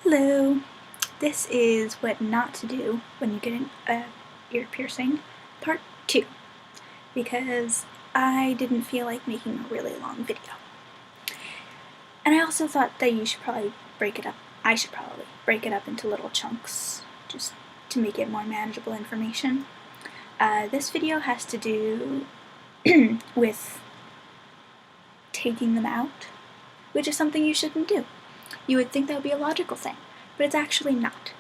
Hello! This is what not to do when you get an ear piercing, part 2, because I didn't feel like making a really long video. And I also thought that you should probably break it up. I should probably break it up into little chunks, just to make it more manageable information. This video has to do with taking them out, which is something you shouldn't do. You would think that would be a logical thing, but it's actually not.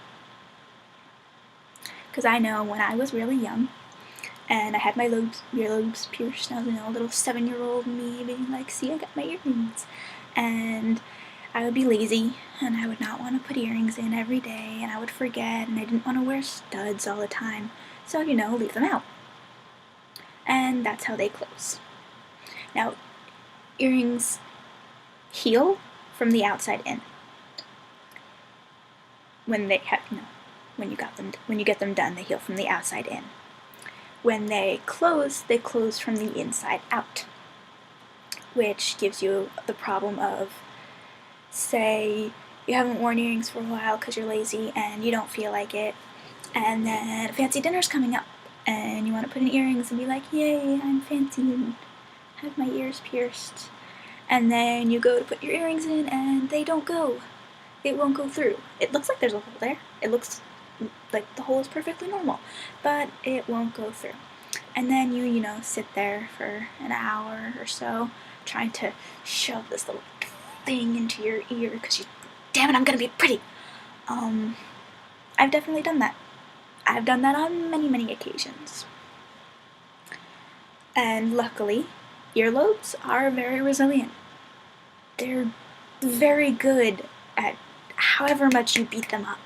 Because I know when I was really young, and I had my earlobes pierced, and I was a little 7-year-old me being like, see, I got my earrings. And I would be lazy, and I would not want to put earrings in every day, and I would forget, and I didn't want to wear studs all the time. So, leave them out. And that's how they close. Now, earrings heal from the outside in. When they have, when you get them done, they heal from the outside in. When they close from the inside out, which gives you the problem of, say, you haven't worn earrings for a while because you're lazy and you don't feel like it, and then a fancy dinner's coming up, and you want to put in earrings and be like, yay, I'm fancy and have my ears pierced, and then you go to put your earrings in and they don't go. It won't go through. It looks like there's a hole there. It looks like the hole is perfectly normal, but it won't go through. And then you sit there for an hour or so trying to shove this little thing into your ear because damn it, I'm gonna be pretty. I've definitely done that. I've done that on many, many occasions. And luckily, earlobes are very resilient. They're very good at however much you beat them up.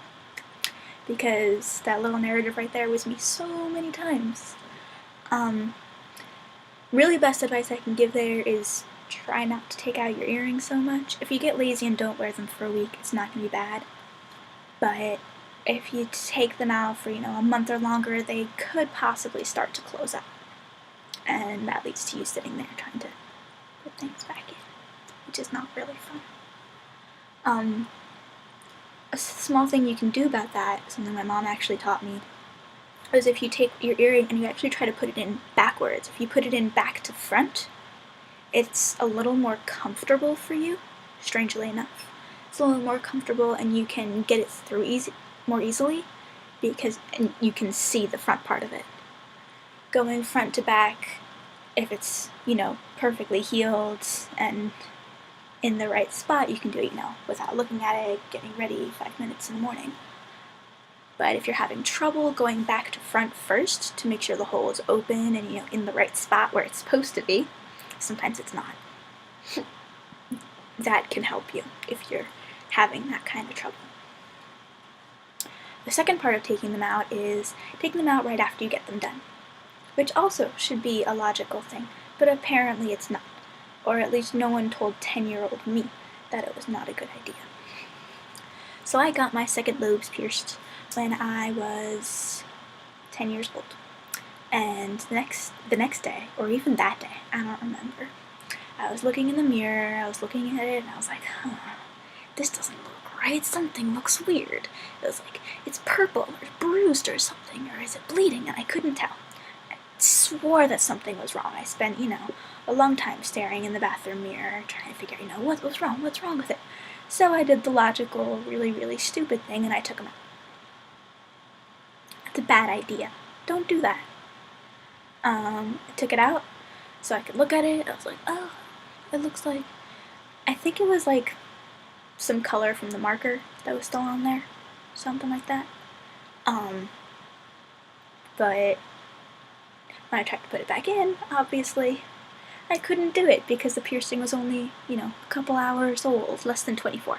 Because that little narrative right there was me so many times. Really best advice I can give there is try not to take out your earrings so much. If you get lazy and don't wear them for a week, it's not going to be bad. But if you take them out for, a month or longer, they could possibly start to close up. And that leads to you sitting there trying to put things back in, which is not really fun. A small thing you can do about that, something my mom actually taught me, is if you take your earring and you actually try to put it in backwards. If you put it in back to front, it's a little more comfortable for you, strangely enough. It's a little more comfortable and you can get it through more easily because you can see the front part of it. Going front to back, if it's, perfectly healed and in the right spot, you can do it, without looking at it, getting ready 5 minutes in the morning. But if you're having trouble going back to front first to make sure the hole is open and, in the right spot where it's supposed to be, sometimes it's not. That can help you if you're having that kind of trouble. The second part of taking them out is taking them out right after you get them done, which also should be a logical thing, but apparently it's not. Or at least no one told 10-year-old me that it was not a good idea. So I got my second lobes pierced when I was 10 years old. And the next day, or even that day, I don't remember, I was looking in the mirror, I was looking at it, and I was like, this doesn't look right, something looks weird. It was like, it's purple, or bruised or something, or is it bleeding? And I couldn't tell. I swore that something was wrong. I spent, a long time staring in the bathroom mirror, trying to figure, what's wrong with it? So I did the logical, really, really stupid thing, and I took them out. It's a bad idea. Don't do that. I took it out so I could look at it. I was like, oh, it looks like, I think it was like some color from the marker that was still on there. Something like that. But when I tried to put it back in, obviously, I couldn't do it because the piercing was only, a couple hours old, less than 24.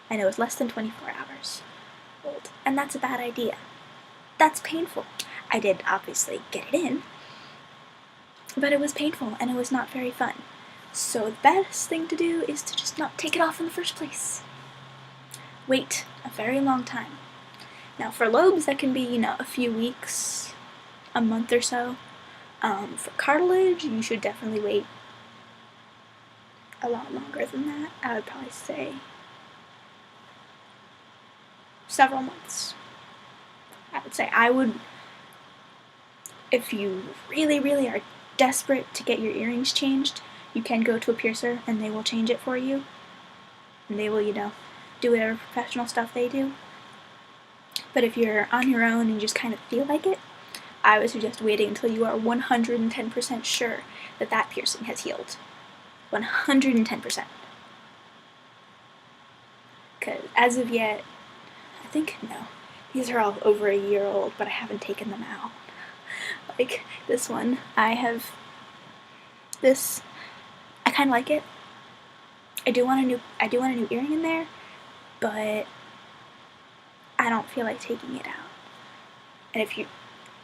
I know it's less than 24 hours old, and that's a bad idea. That's painful. I did obviously get it in, but it was painful and it was not very fun. So the best thing to do is to just not take it off in the first place. Wait a very long time. Now for lobes, that can be, a few weeks, a month or so. For cartilage, you should definitely wait a lot longer than that. I would probably say several months. I would say if you really, really are desperate to get your earrings changed, you can go to a piercer and they will change it for you. And they will, do whatever professional stuff they do. But if you're on your own and you just kind of feel like it, I would suggest waiting until you are 110% sure that that piercing has healed. 110%. Because as of yet, I think, no, these are all over a year old, but I haven't taken them out. Like this one, I kind of like it. I do want a new earring in there, but I don't feel like taking it out. And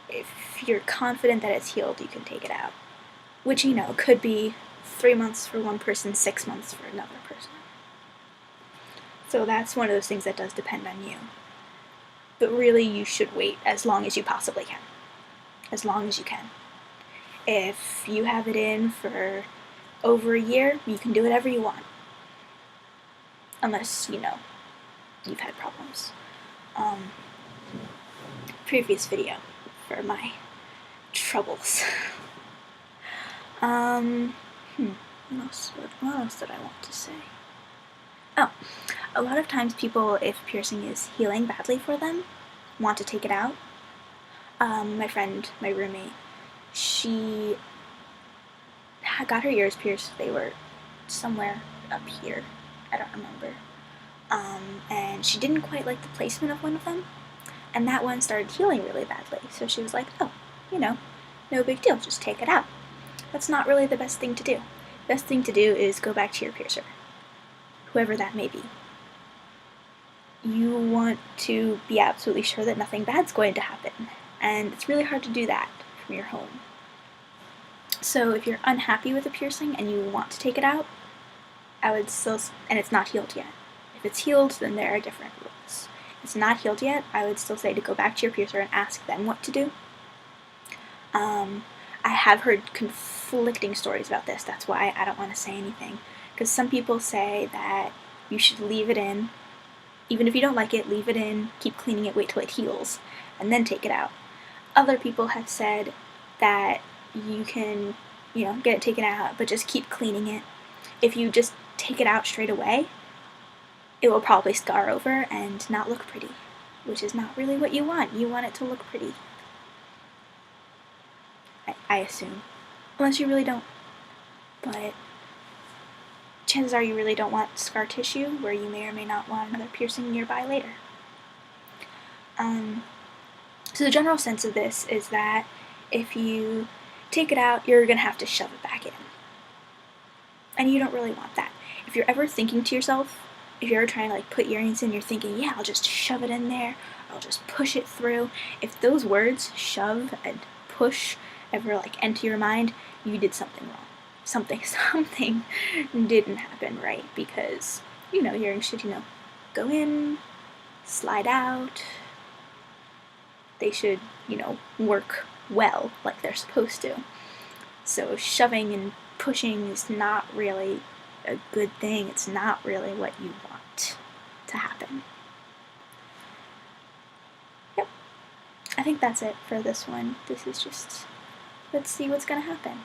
if you're confident that it's healed, you can take it out. Which, could be 3 months for one person, 6 months for another person. So that's one of those things that does depend on you. But really, you should wait as long as you possibly can. As long as you can. If you have it in for over a year, you can do whatever you want. Unless, you've had problems. Previous video for my troubles. What else did I want to say? Oh, a lot of times people, if piercing is healing badly for them, want to take it out. My friend, my roommate, she got her ears pierced. They were somewhere up here. I don't remember. And she didn't quite like the placement of one of them. And that one started healing really badly. So she was like, oh, no big deal, just take it out. That's not really the best thing to do. The best thing to do is go back to your piercer, whoever that may be. You want to be absolutely sure that nothing bad's going to happen. And it's really hard to do that from your home. So if you're unhappy with a piercing and you want to take it out, I would still, and it's not healed yet. If it's healed, then there are different rules. If it's not healed yet, I would still say to go back to your piercer and ask them what to do. I have heard conflicting stories about this. That's why I don't want to say anything. Because some people say that you should leave it in. Even if you don't like it, leave it in, keep cleaning it, wait till it heals, and then take it out. Other people have said that you can, get it taken out, but just keep cleaning it. If you just take it out straight away, it will probably scar over and not look pretty, which is not really what you want. You want it to look pretty. I assume. Unless you really don't. But chances are you really don't want scar tissue, where you may or may not want another piercing nearby later. So the general sense of this is that if you take it out, you're going to have to shove it back in. And you don't really want that. If you're ever thinking to yourself, if you're ever trying to put earrings in, you're thinking, yeah, I'll just shove it in there, I'll just push it through. If those words, shove and push, ever enter your mind, you did something wrong. Something didn't happen right, because, earrings should, go in, slide out. They should, work well, like they're supposed to. So shoving and pushing is not really a good thing. It's not really what you want to happen. Yep. I think that's it for this one. This is just, let's see what's gonna happen.